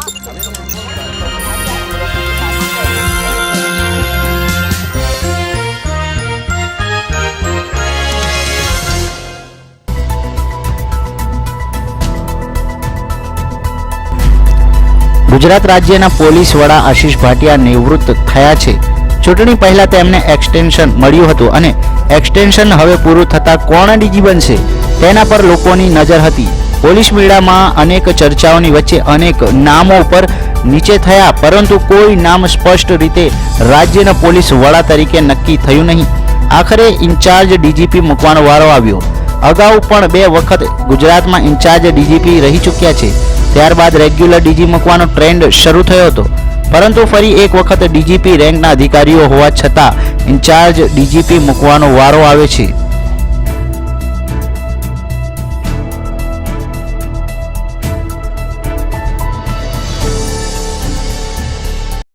ગુજરાત રાજ્યના પોલીસ વડા આશિષ ભાટિયા નિવૃત્ત થયા છે। ચૂંટણી પહેલા તેમને એક્સટેન્શન મળ્યું હતું અને એક્સટેન્શન હવે પૂરું થતા કોણ ડીજી બનશે તેના પર લોકોની નજર હતી। પોલીસ મેળામાં અનેક ચર્ચાઓની વચ્ચે અનેક નામો પર નીચે થયા, પરંતુ કોઈ નામ સ્પષ્ટ રીતે રાજ્યના પોલીસ વડા તરીકે નક્કી થયું નહીં। આખરે ઇન્ચાર્જ ડીજીપી મૂકવાનો વારો આવ્યો। અગાઉ પણ 2 વખત ગુજરાતમાં ઇન્ચાર્જ ડીજીપી રહી ચૂક્યા છે। ત્યારબાદ રેગ્યુલર ડીજી મૂકવાનો ટ્રેન્ડ શરૂ થયો હતો, પરંતુ ફરી એક વખત ડીજીપી રેન્કના અધિકારીઓ હોવા છતાં ઇન્ચાર્જ ડીજીપી મૂકવાનો વારો આવે છે।